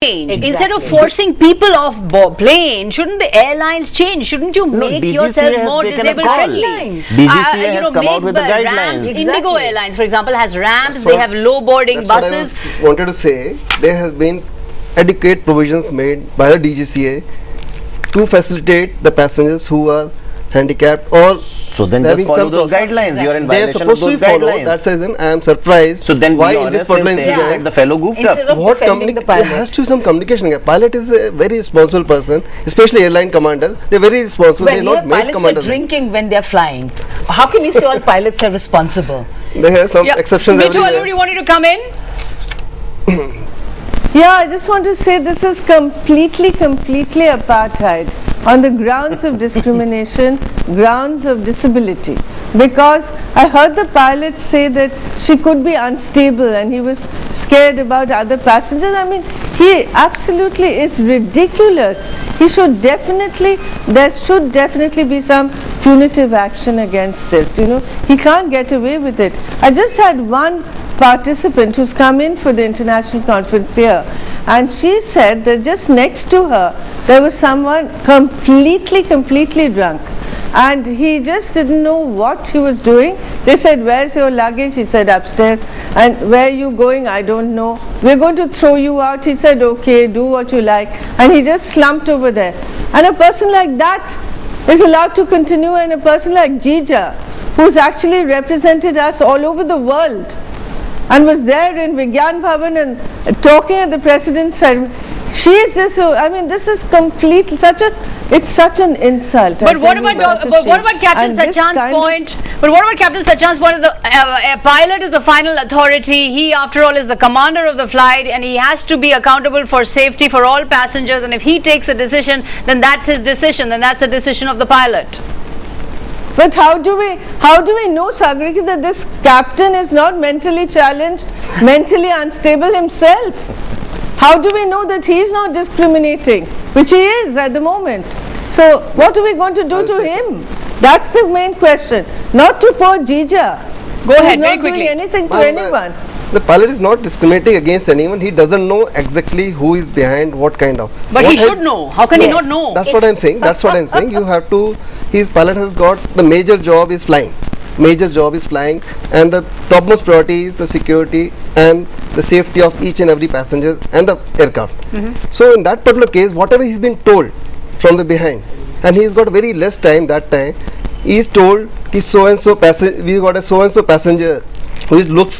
Instead of forcing people off plane, shouldn't the airlines change? Shouldn't you make yourself more disabled friendly? DGCA has come out with the guidelines. Indigo Airlines, for example, has ramps. They have low boarding buses. What I wanted to say, there has been adequate provisions made by the DGCA to facilitate the passengers who are handicapped or so then just follow those guidelines. You are in violation of those guidelines. That's the reason I am surprised. So then why in this particular incident the fellow goofed up. What there has to be some communication. A pilot is a very responsible person, especially airline commander. They are very responsible. They are not made commanders. Pilots are drinking when they are flying. How can you say all pilots are responsible? There are some exceptions. Mithu Alur, you wanted to come in? Yeah, I just want to say this is completely apartheid on the grounds of discrimination, grounds of disability. Because I heard the pilot say that she could be unstable and he was scared about other passengers. I mean, he absolutely is ridiculous. He should definitely, there should definitely be some punitive action against this, you know. He can't get away with it. I just had one participant who's come in for the international conference here, and she said that just next to her there was someone completely drunk, and he just didn't know what he was doing. They said, "Where's your luggage?" He said, "Upstairs." "And where are you going?" "I don't know." "We're going to throw you out." He said, "Okay, do what you like." And he just slumped over there. And a person like that is allowed to continue, and a person like Jija, who's actually represented us all over the world and was there in Vigyan Bhavan and talking at the president's side, she is just, I mean, this is completely it's such an insult. But what about Captain Sachan's point? But what about Captain Sachan's point that the pilot is the final authority? He, after all, is the commander of the flight, and he has to be accountable for safety for all passengers. And if he takes a decision, then that's his decision. Then that's the decision of the pilot. But how do we know, Sagarika, that this captain is not mentally challenged, mentally unstable himself? How do we know that he is not discriminating, which he is at the moment? So what are we going to do to him? That's the main question, not to poor Jija. Go ahead, very quickly. He's not doing anything to anyone. The pilot is not discriminating against anyone. He doesn't know exactly who is behind what kind of. But he should know. How can he not know? That's what I'm saying. That's what I'm saying. You have to. His pilot has got the major job is flying. Major job is flying, and the topmost priority is the security and the safety of each and every passenger and the aircraft. So in that particular case, whatever he's been told from the behind, and he's got very less time that time, he is told ki so and so passenger, we got a so and so passenger who looks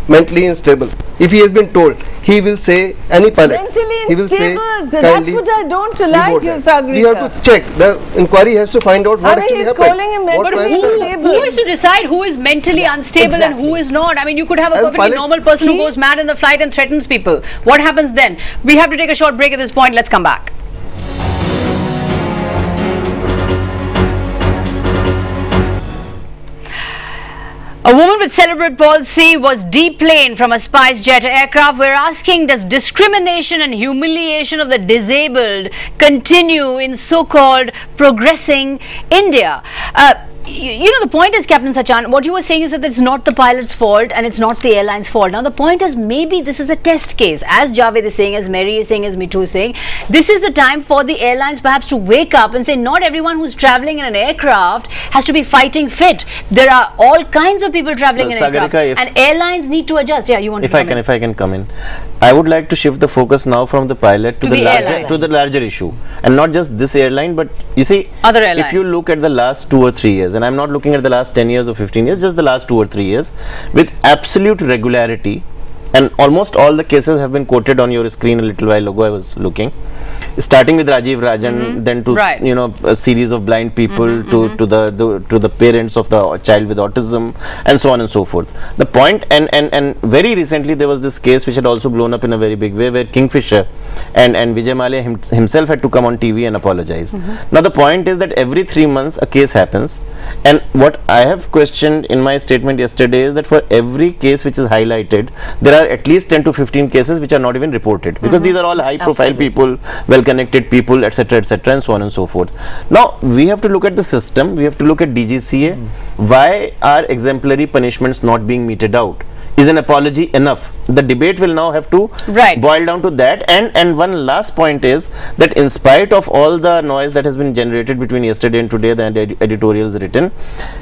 mentally unstable. If he has been told, he will say, any pilot, mentally he will say unstable, that's what I don't like, Sagarika. We have to check. The inquiry has to find out what actually happened. Calling him mentally unstable. Who is to decide who is mentally unstable and who is not? I mean, you could have a perfectly normal person who goes mad in the flight and threatens people. What happens then? We have to take a short break at this point. Let's come back. A woman with cerebral palsy was deplaned from a SpiceJet aircraft. We're asking, does discrimination and humiliation of the disabled continue in so-called progressing India? You know, the point is, Captain Sachan, what you were saying is that it's not the pilot's fault and it's not the airline's fault. Now, the point is, maybe this is a test case. As Javed is saying, as Mary is saying, as Mithu is saying, this is the time for the airlines perhaps to wake up and say, not everyone who's traveling in an aircraft has to be fighting fit. There are all kinds of people traveling in an aircraft, and airlines need to adjust. Yeah, you want to come in? If I can come in, I would like to shift the focus now from the pilot to the larger issue, and not just this airline, but you see, other airlines. If you look at the last 2 or 3 years, and I'm not looking at the last 10 years or 15 years, just the last 2 or 3 years, with absolute regularity, and almost all the cases have been quoted on your screen a little while ago. I was looking, starting with Rajiv Rajan, then to you know, a series of blind people, to the parents of the child with autism, and so on and so forth. The point, and very recently there was this case which had also blown up in a very big way, where Kingfisher and Vijay Mallya himself had to come on TV and apologize. Now the point is that every 3 months a case happens, and what I have questioned in my statement yesterday is that for every case which is highlighted, there are at least 10 to 15 cases which are not even reported, because these are all high profile people, well connected people, etc., and so on and so forth. Now we have to look at the system, we have to look at DGCA. Why are exemplary punishments not being meted out? is an apology enough? The debate will now have to boil down to that. And one last point is that in spite of all the noise that has been generated between yesterday and today, the editorials written,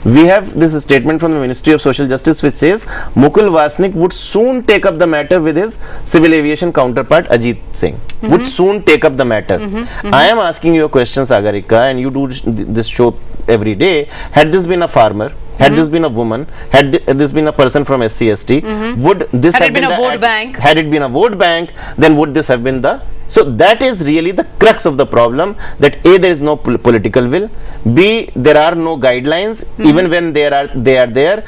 we have this statement from the Ministry of Social Justice which says Mukul Vasnik would soon take up the matter with his civil aviation counterpart Ajit Singh. Would soon take up the matter. I am asking you a question, Sagarika, and you do this show every day. Had this been a farmer, had this been a woman, had this been a person from SC/ST, would this have been a vote bank? Had it been a vote bank, then would this have been the... So that is really the crux of the problem, that A, there is no political will, B, there are no guidelines, even when they are there,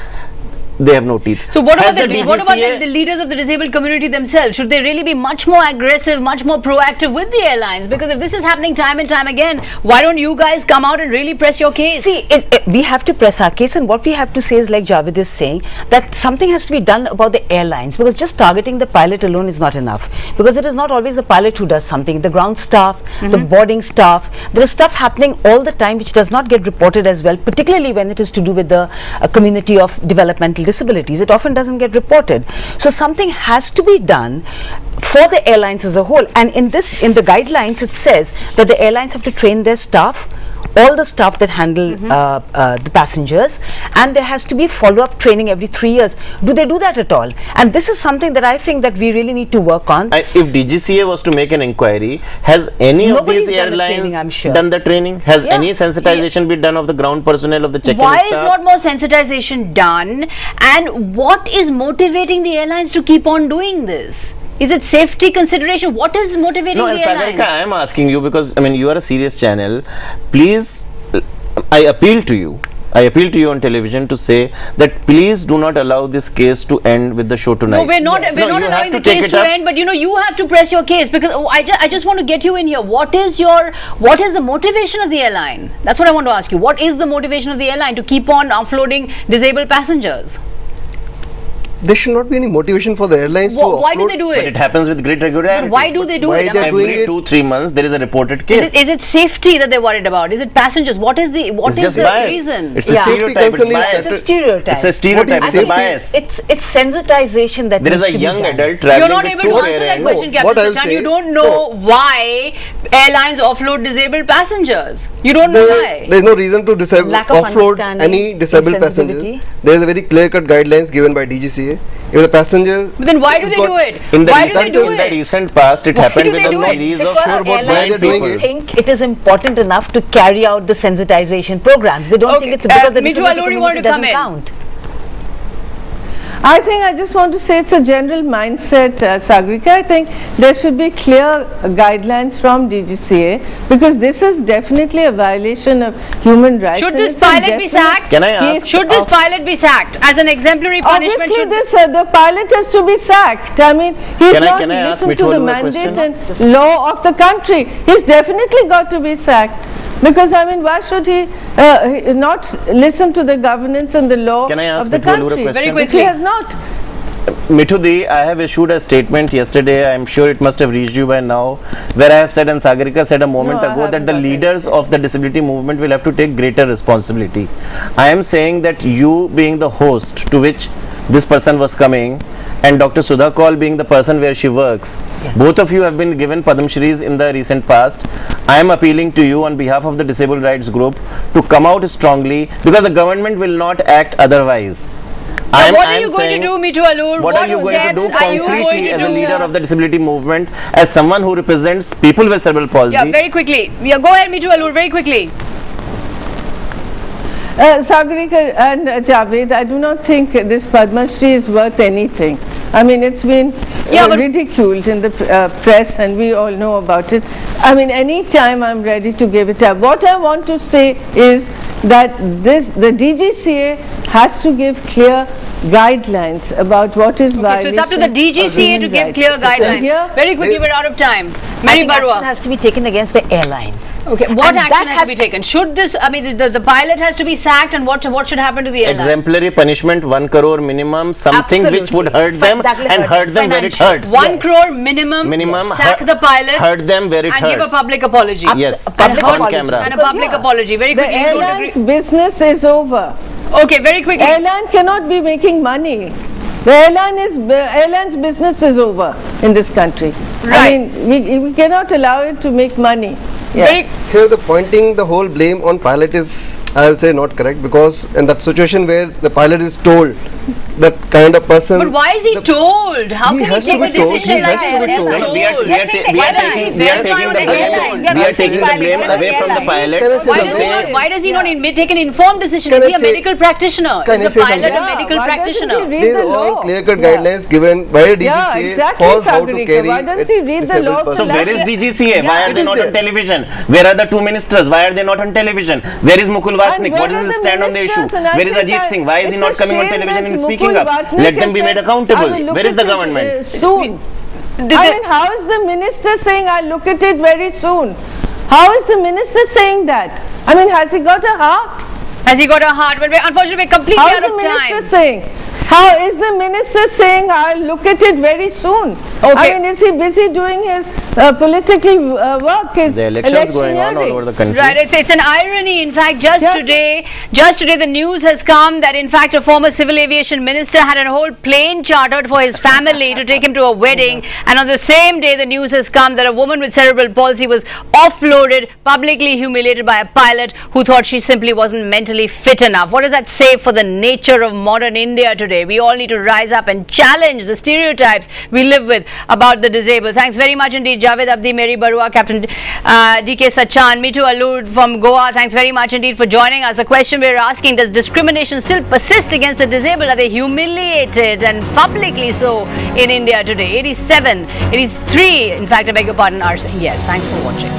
they have no teeth. So what about the leaders of the disabled community themselves? Should they really be much more aggressive, much more proactive with the airlines? Because if this is happening time and time again, why don't you guys come out and really press your case? See, we have to press our case, and what we have to say is, like Javed is saying, that something has to be done about the airlines, because just targeting the pilot alone is not enough, because it is not always the pilot who does something. The ground staff, the boarding staff, there is stuff happening all the time which does not get reported as well, particularly when it is to do with the community of developmental disabilities. It often doesn't get reported. So something has to be done for the airlines as a whole, and in the guidelines it says that the airlines have to train their staff, all the staff that handle the passengers, and there has to be follow-up training every 3 years. Do they do that at all? And this is something that I think that we really need to work on. If DGCA was to make an inquiry, has any of these airlines done the training? Has any sensitization been done of the ground personnel, of the check-in staff? Why is not more sensitization done, and what is motivating the airlines to keep on doing this? Is it safety consideration? What is motivating the airlines? Sagarika, I am asking you because, I mean, you are a serious channel. Please, I appeal to you. I appeal to you on television to say that please do not allow this case to end with the show tonight. No, we're not allowing the case to end, but you have to press your case, because I just want to get you in here. What is the motivation of the airline? That's what I want to ask you. What is the motivation of the airline to keep on offloading disabled passengers? There should not be any motivation for the airlines to offload. Why do they do it? But it happens with great regularity. But why do they do it? Every 2-3 months there is a reported case. Is it safety that they're worried about? Is it passengers? What is the reason? It's a stereotype. It's a stereotype. It's a stereotype. It's a bias. It's sensitization that there is a young adult traveling. You're not able to answer that question, Captain Sachan. You don't know why airlines offload disabled passengers. You don't know why. There is no reason to offload any disabled passengers. There is a very clear-cut guidelines given by DGCA. If the passenger, but then why do they do it? In the recent past, it happened with a series of airlines don't think it is important enough to carry out the sensitization programs. They don't think it's because the disability community doesn't count. I just want to say it's a general mindset, Sagarika. I think there should be clear guidelines from DGCA, because this is definitely a violation of human rights. Should this pilot be sacked? Can I ask? Should this pilot be sacked as an exemplary punishment? Obviously, the pilot has to be sacked. I mean, he's not listened to the mandate and law of the country. He's definitely got to be sacked. Because, I mean, why should he not listen to the governance and the law of the country? Very quickly. He has not. Mithu Di, I have issued a statement yesterday, I am sure it must have reached you by now, where I have said, and Sagarika said a moment ago, that the leaders of the disability movement will have to take greater responsibility. I am saying that you being the host to which this person was coming, and Dr. Sudha Kaul being the person where she works, both of you have been given Padma Shris in the recent past. I am appealing to you on behalf of the disabled rights group to come out strongly, because the government will not act otherwise. So what are you going to do, Mithu Alur? What are you going to do concretely as a leader of the disability movement, as someone who represents people with cerebral palsy? Yeah, very quickly. Yeah, go ahead, Mithu Alur, very quickly. Sagarika and Javed, I do not think this Padma Shri is worth anything. I mean, it's been ridiculed in the press, and we all know about it. I mean, any time I'm ready to give it up. What I want to say is that the DGCA has to give clear guidelines about what is violation. So it's up to the DGCA to give clear guidelines. So very quickly, we're out of time. Mary Barua. Action has to be taken against the airlines. Okay, what action has to be taken? Should this, I mean, the pilot has to be sacked, and what should happen to the airline? Exemplary punishment, 1 crore minimum, something which would hurt them and hurt them where it hurts. 1 crore minimum, sack the pilot, hurt them where it hurts. And give a public apology. Yes, on camera. And a public apology. Very quickly. The airline's business is over. Okay, very quickly. Airline cannot be making money. The airline's business is over in this country. Right. I mean, we cannot allow it to make money. Yeah. Here the pointing the whole blame on pilot is, I'll say, not correct, because in that situation where the pilot is told that kind of person. But why is he told? How can he take a decision like that? We are taking the blame away from the pilot. Why does he not take an informed decision? Is he a medical practitioner? Is the pilot a medical practitioner? These are all clear-cut guidelines given by DGCA for how to carry. Why doesn't he read the law? So where is DGCA? Why are they not on television? Where are the two ministers? Why are they not on television? Where is Mukul Vasnik? What is his stand on the issue? Where is Ajit Singh? Why is he not coming on television and speaking up? Let them be made accountable. Where is the government? Soon. I mean, how is the minister saying, I'll look at it very soon? How is the minister saying that? I mean, has he got a heart? Has he got a heart? But unfortunately, we're completely out of time. How is the minister saying? How is the minister saying, I'll look at it very soon? Okay. I mean, is he busy doing his political work? The elections going on all over the country. Right, it's an irony. In fact, just today the news has come that in fact a former civil aviation minister had a whole plane chartered for his family to take him to a wedding, and on the same day the news has come that a woman with cerebral palsy was offloaded, publicly humiliated by a pilot who thought she simply wasn't mentally fit enough. What does that say for the nature of modern India today? We all need to rise up and challenge the stereotypes we live with about the disabled. Thanks very much indeed, Javed Abidi, Mary Barua, Captain DK Sachan, Mithu Alur from Goa. Thanks very much indeed for joining us. The question we're asking, does discrimination still persist against the disabled? Are they humiliated, and publicly so, in India today? 87, 83, in fact, I beg your pardon, are saying yes. Thanks for watching.